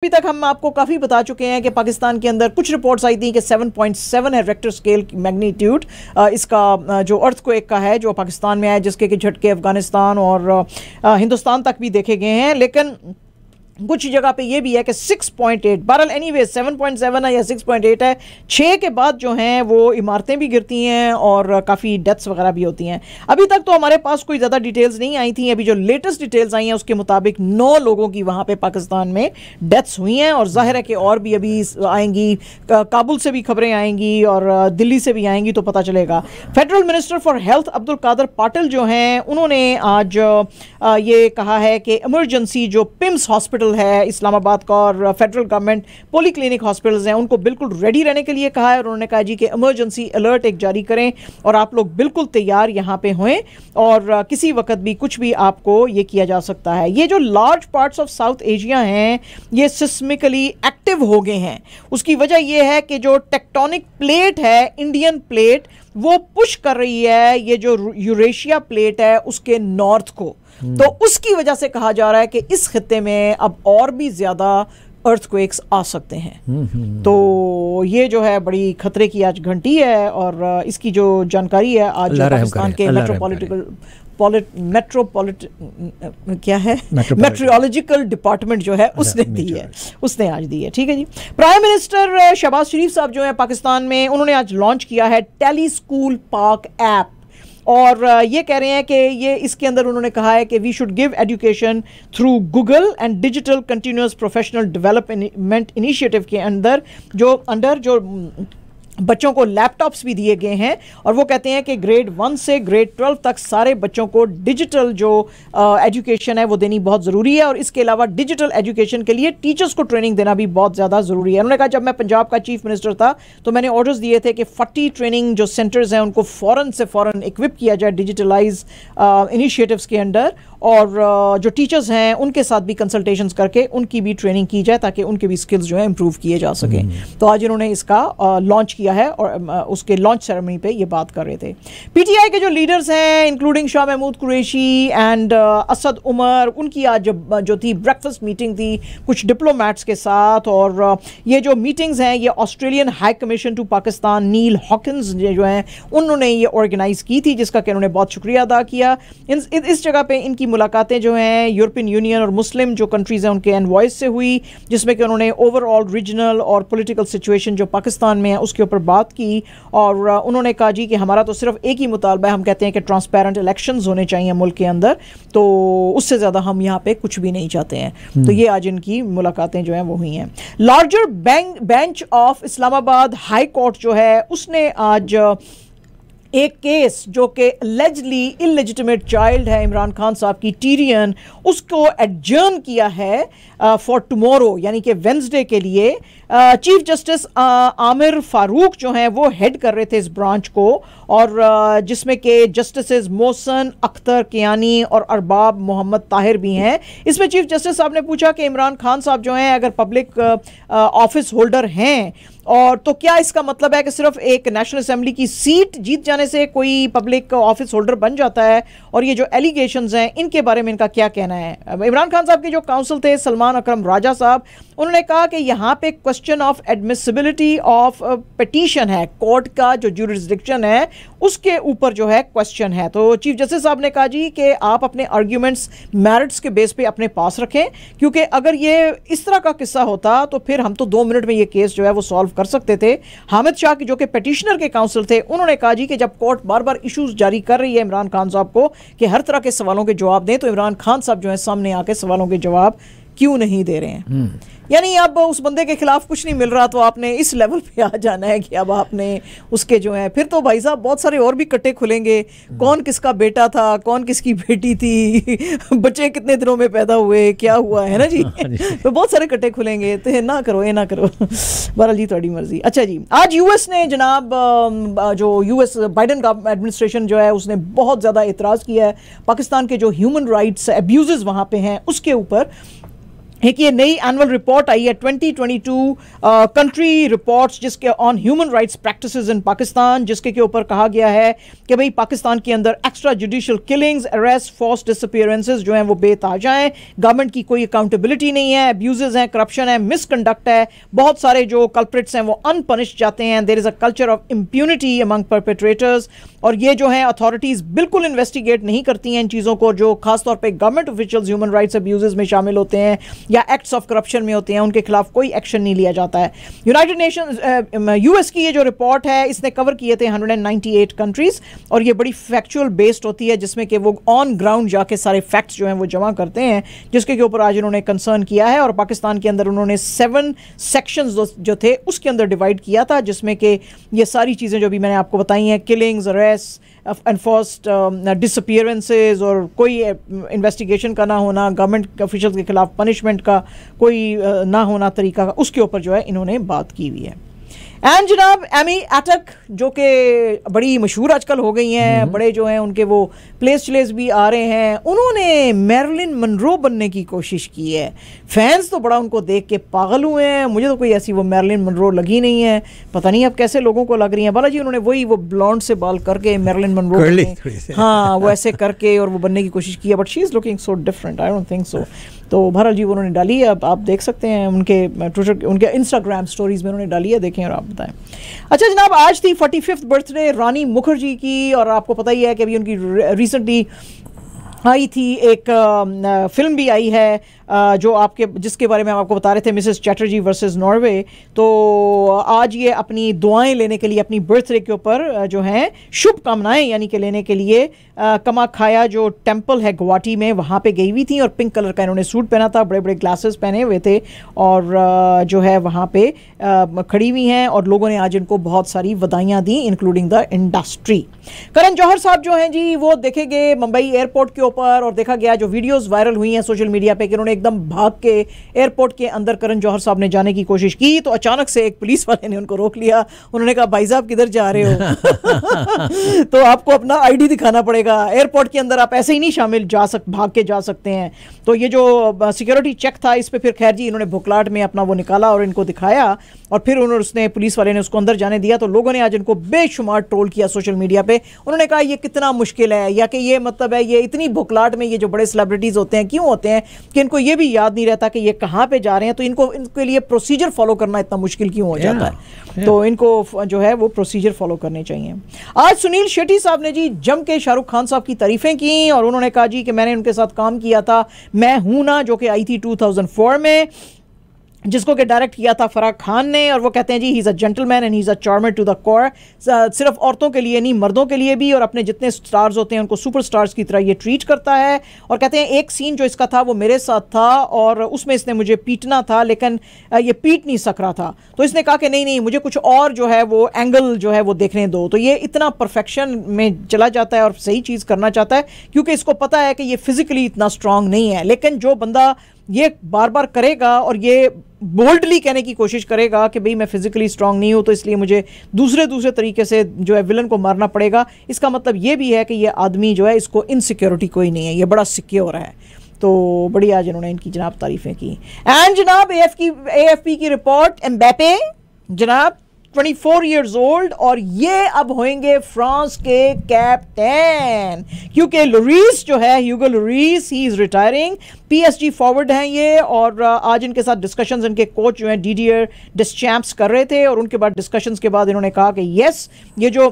अभी तक हम आपको काफ़ी बता चुके हैं कि पाकिस्तान के अंदर कुछ रिपोर्ट्स आई थी कि 7.7 है रेक्टर स्केल की मैग्नीट्यूड इसका जो अर्थक्वेक का है जो पाकिस्तान में आया, जिसके झटके अफगानिस्तान और हिंदुस्तान तक भी देखे गए हैं। लेकिन कुछ जगह पे ये भी है कि 6.8 बहरहाल एनीवे 7.7 है या 6.8 है। 6 के बाद जो हैं वो इमारतें भी गिरती हैं और काफ़ी डेथ्स वगैरह भी होती हैं। अभी तक तो हमारे पास कोई ज़्यादा डिटेल्स नहीं आई थी। अभी जो लेटेस्ट डिटेल्स आई हैं उसके मुताबिक 9 लोगों की वहाँ पे पाकिस्तान में डेथ्स हुई हैं और जाहिर है कि और भी अभी आएंगी, काबुल से भी खबरें आएंगी और दिल्ली से भी आएंगी तो पता चलेगा। Federal minister for health Abdul Qadir Patel जो हैं उन्होंने आज ये कहा है कि इमरजेंसी जो पिम्स हॉस्पिटल है इस्लामाबाद का और federal government poly clinic hospitals हैं उनको बिल्कुल रेडी रहने के लिए कहा है। और उन्होंने कहा जी कि इमरजेंसी अलर्ट एक जारी करें और आप लोग बिल्कुल तैयार यहाँ पे हों और किसी वक्त भी कुछ भी आपको ये किया जा सकता है। ये जो large parts of south Asia हैं ये सिस्मिकली एक्टिव हो गए हैं। उसकी वजह ये है कि जो टेक्टोनिक प्लेट है, इंडियन प्लेट, वो पुश कर रही है ये जो यूरेशिया प्लेट है उसके नॉर्थ को। तो उसकी वजह से कहा जा रहा है कि इस खित्ते में अब और भी ज्यादा अर्थक्वेक्स आ सकते हैं। तो ये जो है बड़ी खतरे की आज घंटी है और इसकी जो जानकारी है आज पाकिस्तान के मेट्रोलॉजिकल डिपार्टमेंट जो है उसने दी है, उसने आज दी है। ठीक है जी। प्राइम मिनिस्टर शहबाज शरीफ साहब जो है पाकिस्तान में, उन्होंने आज लॉन्च किया है टेली स्कूल पार्क ऐप और ये कह रहे हैं कि ये इसके अंदर उन्होंने कहा है कि we should give education through Google and digital continuous professional development initiative के अंदर जो बच्चों को लैपटॉप्स भी दिए गए हैं और वो कहते हैं कि ग्रेड 1 से ग्रेड 12 तक सारे बच्चों को डिजिटल जो एजुकेशन है वो देनी बहुत ज़रूरी है और इसके अलावा डिजिटल एजुकेशन के लिए टीचर्स को ट्रेनिंग देना भी बहुत ज़्यादा ज़रूरी है। उन्होंने कहा जब मैं पंजाब का चीफ मिनिस्टर था तो मैंने ऑर्डर्स दिए थे कि 40 ट्रेनिंग जो सेंटर्स हैं उनको फ़ौरन इक्विप किया जाए डिजिटलाइज इनिशिएटिव्स के अंडर और जो टीचर्स हैं उनके साथ भी कंसल्टेशंस करके उनकी भी ट्रेनिंग की जाए ताकि उनके भी स्किल्स जो है इम्प्रूव किए जा सकें। तो आज इन्होंने इसका लॉन्च किया है और उसके लॉन्च सेरेमनी पे ये बात कर रहे थे। पीटीआई के जो लीडर्स हैं इंक्लूडिंग शाह महमूद कुरैशी एंड असद उमर, उनकी आज जो थी ब्रेकफास्ट मीटिंग थी कुछ डिप्लोमेट्स के साथ और ये जो मीटिंग्स हैं ये Australian high commission to Pakistan Neil Hawkins जो हैं उन्होंने ये ऑर्गेनाइज की थी, जिसका कि उन्होंने बहुत शुक्रिया अदा किया। इस जगह पे इनकी मुलाकातें जो हैं यूरोपियन यूनियन और मुस्लिम जो कंट्रीज़ हैं उनके एनवॉयस से हुई, जिसमें कि उन्होंने ओवरऑल रीजनल और पॉलिटिकल सिचुएशन जो पाकिस्तान में है उसके ऊपर बात की और उन्होंने कहा जी कि हमारा तो सिर्फ एक ही मुतालबा है, हम कहते हैं कि ट्रांसपेरेंट इलेक्शंस होने चाहिए मुल्क के अंदर, तो उससे ज़्यादा हम यहाँ पे कुछ भी नहीं चाहते हैं। तो ये आज इनकी मुलाकातें जो हैं वो हुई हैं। Larger bench of Islamabad high court जो है उसने आज एक केस जो कि एलिजिडली इलेजिटिमेट चाइल्ड है इमरान खान साहब की, टीरियन, उसको एडजर्न किया है फॉर टुमारो यानी कि वेंसडे के लिए। चीफ जस्टिस आमिर फारूक जो हैं वो हेड कर रहे थे इस ब्रांच को और जिसमें कि जस्टिस मोहसन अख्तर कियानी और अरबाब मोहम्मद ताहिर भी हैं। इसमें चीफ जस्टिस साहब ने पूछा कि इमरान खान साहब जो हैं अगर पब्लिक ऑफिस होल्डर हैं और तो क्या इसका मतलब है कि सिर्फ एक नेशनल असेंबली की सीट जीत जाने से कोई पब्लिक ऑफिस होल्डर बन जाता है, और ये जो एलिगेशंस हैं इनके बारे में इनका क्या कहना है। इमरान खान साहब के जो काउंसिल थे सलमान अकरम राजा साहब, उन्होंने कहा कि यहाँ पे question of admissibility of petition है, कोर्ट का जो ज्यूरिसडिक्शन है उसके ऊपर जो है क्वेश्चन है। तो चीफ जस्टिस साहब ने कहा जी कि आप अपने आर्ग्यूमेंट्स मेरिट्स के बेस पे अपने पास रखें, क्योंकि अगर ये इस तरह का किस्सा होता तो फिर हम तो 2 मिनट में ये केस जो है वो सॉल्व कर सकते थे। हामिद शाह की जो कि पिटिशनर के काउंसिल थे, उन्होंने कहा जी कि जब कोर्ट बार बार इश्यूज जारी कर रही है इमरान खान साहब को कि हर तरह के सवालों के जवाब दें, तो इमरान खान साहब जो है सामने आके सवालों के जवाब क्यों नहीं दे रहे हैं। यानी अब उस बंदे के खिलाफ कुछ नहीं मिल रहा तो आपने इस लेवल पे आ जाना है कि अब आपने उसके जो है, फिर तो भाई साहब बहुत सारे और भी कट्टे खुलेंगे, कौन किसका बेटा था, कौन किसकी बेटी थी, बच्चे कितने दिनों में पैदा हुए, क्या हुआ है ना जी। तो बहुत सारे कट्टे खुलेंगे, तो ये ना करो बहरहाल जी तुम्हारी मर्जी। अच्छा जी, आज यूएस ने जनाब जो यूएस बाइडन का एडमिनिस्ट्रेशन जो है उसने बहुत ज़्यादा एतराज़ किया है पाकिस्तान के जो ह्यूमन राइट्स एब्यूज़ वहाँ पे हैं उसके ऊपर। एक ये नई एनुअल रिपोर्ट आई है 2022 कंट्री रिपोर्ट्स जिसके ऑन ह्यूमन राइट्स प्रैक्टिसेस इन पाकिस्तान, जिसके के ऊपर कहा गया है कि भाई पाकिस्तान के अंदर extra judicial killings, arrest, force disappearances जो हैं वो बेताजा हैं, गवर्नमेंट की कोई अकाउंटेबिलिटी नहीं है, अब्यूजेस हैं, करप्शन है, मिसकंडक्ट है, बहुत सारे जो कल्प्रिट्स हैं वो अनपनिश्ड जाते हैं, there is a culture of impunity among perpetrators, और ये जो है अथॉरिटीज़ बिल्कुल इन्वेस्टिगेट नहीं करती हैं इन चीज़ों को, जो खासतौर पर government officials human rights abuses में शामिल होते हैं या एक्ट्स ऑफ करप्शन में होते हैं, उनके खिलाफ कोई एक्शन नहीं लिया जाता है। यूनाइटेड नेशंस यूएस की ये जो रिपोर्ट है इसने कवर किए थे 198 कंट्रीज, और ये बड़ी फैक्चुअल बेस्ड होती है जिसमें कि वो ऑन ग्राउंड जाके सारे फैक्ट्स जो हैं वो जमा करते हैं, जिसके के ऊपर आज उन्होंने कंसर्न किया है। और पाकिस्तान के अंदर उन्होंने 7 सेक्शंस जो थे उसके अंदर डिवाइड किया था, जिसमें कि ये सारी चीज़ें जो भी मैंने आपको बताई हैं, किलिंग्स, अरेस्ट, एनफोर्स्ड डिसअपीयरेंसेस और कोई इन्वेस्टिगेशन का ना होना, गवर्नमेंट ऑफिशियल्स के खिलाफ पनिशमेंट का कोई ना होना तरीका का, उसके ऊपर जो है इन्होंने बात की हुई है। एंड जनाब एमी एटक जो कि बड़ी मशहूर आजकल हो गई हैं, बड़े जो हैं उनके वो प्लेस चलेस भी आ रहे हैं, उन्होंने मैरिलिन मनरो बनने की कोशिश की है। फैंस तो बड़ा उनको देख के पागल हुए हैं, मुझे तो कोई ऐसी वो मैरिलिन मनरो लगी नहीं है, पता नहीं अब कैसे लोगों को लग रही है। बालाजी उन्होंने वही वो ब्लॉन्ड से बाल करके मैरिलिन मनरो, हाँ वो ऐसे करके और वो बनने की कोशिश की है, but she is looking so different, I don't think so. तो बहरहाल जी उन्होंने डाली है, अब आप देख सकते हैं उनके ट्विटर, उनके इंस्टाग्राम स्टोरीज में उन्होंने डाली है, देखें और आप बताएं। अच्छा जनाब, आज थी 45th बर्थडे रानी मुखर्जी की, और आपको पता ही है कि अभी उनकी रिसेंटली आई थी एक फिल्म भी आई है जो आपके जिसके बारे में हम आपको बता रहे थे, मिसेस चैटर्जी वर्सेस नॉर्वे। तो आज ये अपनी दुआएं लेने के लिए, अपनी बर्थडे के ऊपर जो हैं शुभकामनाएं यानी कि लेने के लिए कमाखाया जो टेम्पल है गुवाहाटी में, वहाँ पे गई हुई थी, और पिंक कलर का इन्होंने सूट पहना था, बड़े बड़े ग्लासेस पहने हुए थे, और जो है वहाँ पे खड़ी हुई हैं, और लोगों ने आज इनको बहुत सारी बधाइयाँ दी including the industry. Karan Johar साहब जो हैं जी वो देखे गए मुंबई एयरपोर्ट के ऊपर, और देखा गया जो वीडियोज़ वायरल हुई हैं सोशल मीडिया पे कि उन्होंने एकदम भाग के एयरपोर्ट के अंदर करण जौहर साहब ने जाने की कोशिश की, तो अचानक से एक पुलिस वाले ने उनको रोक लिया। उन्होंने कहा भाई साहब किधर जा रहे हो तो आपको अपना आईडी दिखाना पड़ेगा, एयरपोर्ट के अंदर आप ऐसे ही नहीं भाग के जा सकते हैं। तो ये जो सिक्योरिटी चेक था इस पे फिर खैर जी इन्होंने भुखलाट में अपना वो निकाला और इनको दिखाया, और फिर उसने पुलिस वाले ने उसको अंदर जाने दिया। तो लोगों ने आज इनको बेशुमार ट्रोल किया सोशल मीडिया पे। उन्होंने कहा ये कितना मुश्किल है, या कि ये मतलब है ये इतनी भुखलाट में ये जो बड़े सेलिब्रिटीज़ होते हैं क्यों होते हैं कि इनको ये भी याद नहीं रहता कि ये कहाँ पे जा रहे हैं, तो इनके लिए प्रोसीजर फॉलो करना इतना मुश्किल क्यों हो जाता है। तो इनको जो है वो प्रोसीजर फॉलो करने चाहिए। आज सुनील शेट्टी साहब ने जी जम के शाहरुख खान साहब की तारीफें की, और उन्होंने कहा जी कि मैंने उनके साथ काम किया था, मैं हूं ना जो कि आई थी 2004 में, जिसको कि डायरेक्ट किया था फराह खान ने, और वो कहते हैं जी he is a gentleman and he is a charmer to the core, सिर्फ औरतों के लिए नहीं मर्दों के लिए भी, और अपने जितने स्टार्स होते हैं उनको सुपर स्टार्स की तरह ये ट्रीट करता है। और कहते हैं एक सीन जो इसका था वो मेरे साथ था, और उसमें इसने मुझे पीटना था लेकिन ये पीट नहीं सक रहा था, तो इसने कहा कि नहीं मुझे कुछ और जो है वो एंगल जो है वो देखने दो। तो ये इतना परफेक्शन में चला जाता है और सही चीज़ करना चाहता है, क्योंकि इसको पता है कि ये फिजिकली इतना स्ट्रांग नहीं है, लेकिन जो बंदा ये बार बार करेगा और ये बोल्डली कहने की कोशिश करेगा कि भाई मैं फिजिकली स्ट्रांग नहीं हूं तो इसलिए मुझे दूसरे तरीके से जो है विलन को मारना पड़ेगा, इसका मतलब ये भी है कि ये आदमी जो है इसको इनसिक्योरिटी कोई नहीं है, ये बड़ा सिक्योर है। तो बड़ी आज इन्होंने इनकी जनाब तारीफें की। एंड जनाब AFP की रिपोर्ट, एम्बेपे जनाब 24 years old, और ये अब होंगे फ्रांस के कैप्टन, क्योंकि लोरीस जो है Hugo Lloris he is retiring, PSG forward हैं ये, और आज इनके साथ डिस्कशंस इनके कोच जो हैं डिडियर डेस्चैम्प्स कर रहे थे, और उनके बाद डिस्कशंस के बाद इन्होंने कहा कि यस ये जो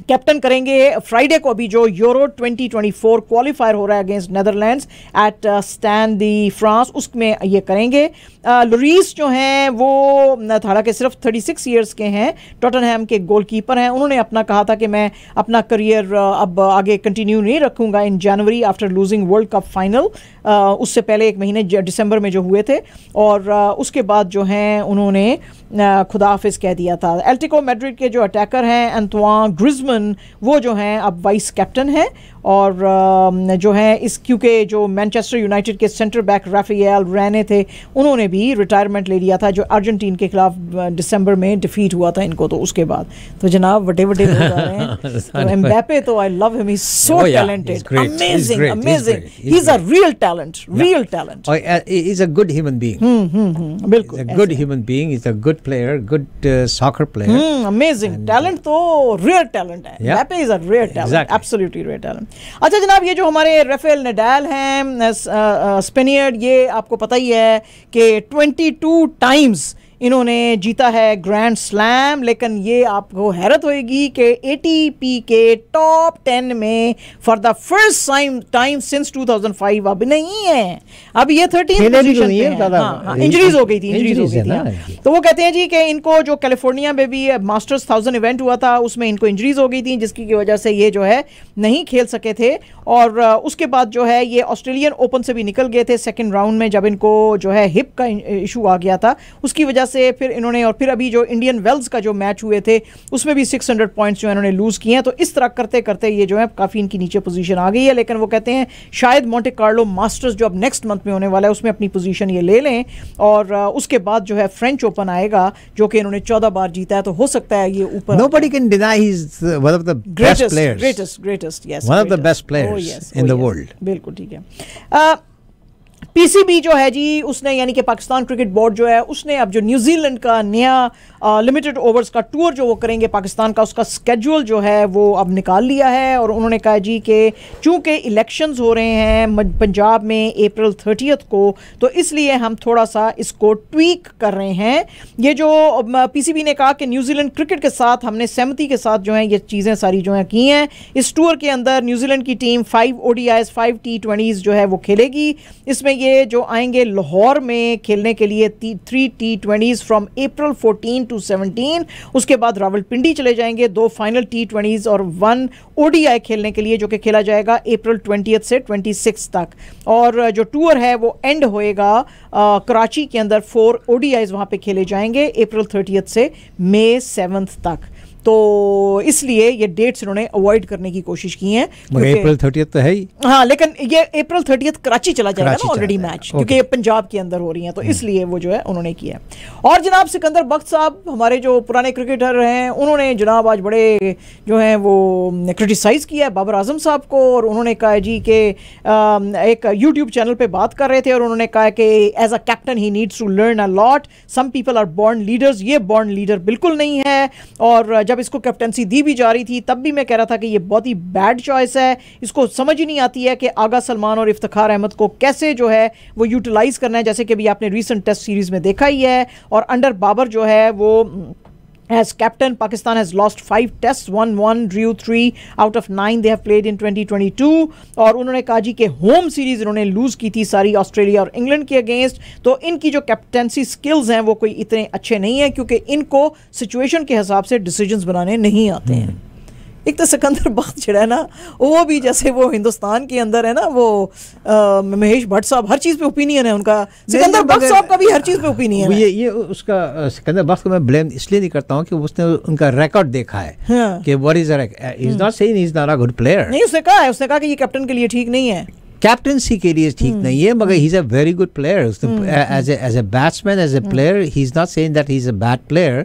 कैप्टन करेंगे फ्राइडे को अभी जो यूरो 2024 क्वालिफायर हो रहा है अगेंस्ट नेदरलैंड्स एट स्टैड दी फ्रांस, उसमें ये करेंगे। लोरीस जो हैं वो हालांकि सिर्फ 36 ईयर्स के हैं, टॉटनहैम के गोलकीपर हैं। उन्होंने अपना कहा था कि मैं अपना करियर अब आगे कंटिन्यू नहीं रखूंगा in January after losing World Cup final, उससे पहले एक महीने दिसंबर में जो हुए थे, और उसके बाद जो हैं उन्होंने खुदा हाफिज कह दिया था। एटलेटिको मैड्रिड के जो अटैकर हैं एंटोइन ग्रिजमैन वो जो हैं अब वाइस कैप्टन हैं, और जो है इस क्योंकि जो मैनचेस्टर यूनाइटेड के सेंटर बैक राफेल वैराने थे उन्होंने भी रिटायरमेंट ले लिया था, जो अर्जेंटीन के खिलाफ दिसंबर में डिफीट हुआ था इनको। तो उसके बाद तो जनाब बड़े बड़े लोग आ रहे हैं। तो एम्बापे तो I love him, he is so talented, amazing amazing, he is a real talent, real talent, he is a good human being, बिल्कुल good human being, is a good player, good soccer player, amazing talent, तो real talent है। Mbappe is a real talent, absolutely real talent. अच्छा जनाब, ये जो हमारे Rafael Nadal हैं स्पेनियर्ड, ये आपको पता ही है कि 22 टाइम्स इन्होंने जीता है ग्रैंड स्लैम, लेकिन ये आपको हैरत होएगी कि एटीपी के टॉप 10 में for the first time since 2005 अब नहीं है। अब ये 13 पोजीशन पे है। इंजरीज हो गई थी, तो वो कहते हैं जी कि इनको जो कैलिफोर्निया में भी मास्टर्स 1000 इवेंट हुआ था उसमें इनको इंजरीज हो गई थी, जिसकी वजह से ये जो है नहीं खेल सके थे। और उसके बाद जो है ये ऑस्ट्रेलियन ओपन से भी निकल गए थे सेकेंड राउंड में, जब इनको जो है हिप का इशू आ गया था उसकी वजह से फिर इन्होंने, और फिर अभी जो इंडियन वेल्स का जो मैच हुए थे उसमें भी 600 पॉइंट्स जो इन्होंने लूज किए हैं। तो इस तरह करते करते ये जो है काफ़ी इनकी नीचे पोजीशन आ गई है, लेकिन वो कहते हैं शायद मोंटे कार्लो मास्टर्स जो अब नेक्स्ट मंथ में होने वाला है उसमें अपनी पोजीशन ये ले लें, और उसके बाद जो है फ्रेंच ओपन आएगा जो कि इन्होंने 14 बार जीता है, तो हो सकता है ये ऊपर। Nobody can deny he's one of the best players. Greatest, yes. One of the best players in the world. बिल्कुल ठीक है। पीसीबी जो है जी उसने, यानी कि पाकिस्तान क्रिकेट बोर्ड जो है उसने अब जो न्यूजीलैंड का नया लिमिटेड ओवर्स का टूर जो वो करेंगे पाकिस्तान का, उसका स्केड्यूल जो है वो अब निकाल लिया है। और उन्होंने कहा जी कि चूंकि इलेक्शंस हो रहे हैं पंजाब में अप्रैल 30 को, तो इसलिए हम थोड़ा सा इसको ट्वीक कर रहे हैं। ये जो पीसीबी ने कहा कि न्यूजीलैंड क्रिकेट के साथ हमने सहमति के साथ जो है ये चीज़ें सारी जो है की हैं। इस टूर के अंदर न्यूजीलैंड की टीम 5 ODIs 5 T20s जो है वो खेलेगी। इसमें ये जो आएंगे लाहौर में खेलने के लिए 3 T20s फ्रॉम अप्रैल 14 to 17, उसके बाद रावलपिंडी चले जाएंगे 2 फाइनल T20s और 1 ODI खेलने के लिए जो कि खेला जाएगा अप्रैल 20 से 26 तक। और जो टूर है वो एंड होएगा कराची के अंदर 4 ODIs वहाँ पे खेले जाएंगे अप्रैल 30 से मई 7 तक। तो इसलिए ये डेट्स इन्होंने अवॉइड करने की कोशिश की है। अप्रैल 30 तो है ही, हाँ, लेकिन ये अप्रैल 30 कराची चला जाएगा ना ऑलरेडी मैच, क्योंकि ये पंजाब के अंदर हो रही हैं, तो इसलिए वो जो है उन्होंने किया है। और जनाब सिकंदर बख्त साहब हमारे जो पुराने क्रिकेटर हैं उन्होंने जनाब आज बड़े जो हैं वो क्रिटिसाइज़ किया है बाबर आजम साहब को, और उन्होंने कहा जी कि एक यूट्यूब चैनल पर बात कर रहे थे और उन्होंने कहा कि as a captain he needs to learn a lot, some people are born leaders, ये बॉर्न लीडर बिल्कुल नहीं है। और जब इसको कैप्टनसी दी भी जा रही थी तब भी मैं कह रहा था कि ये बहुत ही बैड चॉइस है, इसको समझ ही नहीं आती है कि आगा सलमान और इफ्तिखार अहमद को कैसे जो है वो यूटिलाइज करना है, जैसे कि अभी आपने रीसेंट टेस्ट सीरीज में देखा ही है। और अंडर बाबर जो है वो as captain, Pakistan has lost 5 tests, won 1, drew 3 out of 9 they have played in 2022। और उन्होंने कहा जी कि होम सीरीज इन्होंने लूज की थी सारी ऑस्ट्रेलिया और इंग्लैंड के अगेंस्ट, तो इनकी जो कैप्टनसी स्किल्स हैं वो कोई इतने अच्छे नहीं है, क्योंकि इनको सिचुएशन के हिसाब से डिसीजंस बनाने नहीं आते हैं। एक तो सिकंदर बख्त जो है ना वो भी जैसे वो हिंदुस्तान के अंदर है ना वो महेश भट्ट साहब, हर चीज़ पे ओपिनियन है उनका, सिकंदर बख्त साहब का भी हर चीज़ पे ओपिनियन है। ये उसका सिकंदर बख्त को मैं ब्लेम इसलिए नहीं करता हूँ कि उसने उनका रिकॉर्ड देखा है, कि what is is not saying he is not a good player. नहीं, उसने कहा कि ये कैप्टन के लिए ठीक नहीं है, कैप्टनसी के लिए ठीक नहीं है, मगर he is a very good player as a batsman, as a player he is not saying that he is a bad player,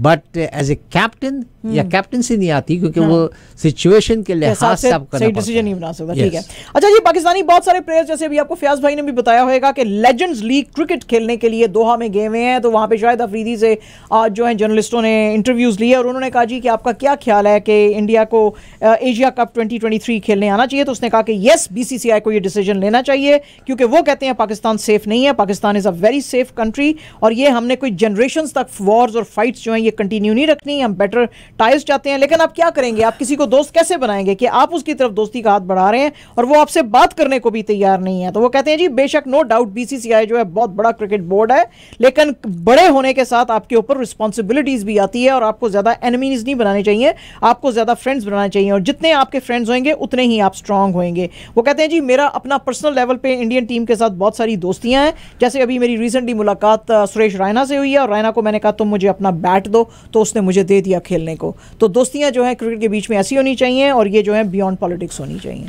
but as a captain या कैप्टनसी नहीं आती, क्योंकि वो सिचुएशन के लिहाज से आप सही डिसीजन नहीं बना सकता। ठीक है। अच्छा जी, पाकिस्तानी बहुत सारे प्लेयर्स, जैसे अभी आपको फयाज भाई ने भी बताया होगा कि लेजेंड्स लीग क्रिकेट खेलने के लिए दोहा में गए हुए हैं, तो वहाँ पे शाहिद अफरीदी से आज जो है जर्नलिस्टों ने इंटरव्यूज़ लिए और उन्होंने कहा जी कि आपका क्या ख्याल है कि इंडिया को एशिया कप 2023 खेलने आना चाहिए। तो उसने कहा कि येस, BCCI को ये डिसीजन लेना चाहिए, क्योंकि वो कहते हैं पाकिस्तान सेफ नहीं है, Pakistan is a very safe country, और ये हमने कोई जनरेशन तक वॉर्स और फाइट्स जो हैं ये कंटिन्यू नहीं रखनी, हम बेटर टाइज चाहते हैं। लेकिन आप क्या करेंगे, आप किसी को दोस्त कैसे बनाएंगे कि आप उसकी तरफ दोस्ती का हाथ बढ़ा रहे हैं और वो आपसे बात करने को भी तैयार नहीं है। तो वो कहते हैं जी बेशक नो डाउट BCCI जो है बहुत बड़ा क्रिकेट बोर्ड है, लेकिन बड़े होने के साथ आपके ऊपर रिस्पॉन्सिबिलिटीज भी आती है और आपको ज्यादा एनिमीज नहीं बनाने चाहिए, आपको ज्यादा फ्रेंड्स बनाने चाहिए, और जितने आपके फ्रेंड्स होंगे उतने ही आप स्ट्रांग होंगे। वो कहते हैं जी मेरा अपना पर्सनल लेवल पे इंडियन टीम के साथ बहुत सारी दोस्तियां हैं, जैसे अभी मेरी रिसेंटली मुलाकात सुरेश रैना से हुई है और रैना को मैंने कहा तुम मुझे अपना बैट दो, तो उसने मुझे दे दिया खेलने को। तो दोस्तियाँ जो हैं क्रिकेट के बीच में ऐसी होनी चाहिए और ये जो है बियॉन्ड पॉलिटिक्स होनी चाहिए।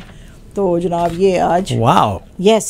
तो जनाब ये आज वाओ यस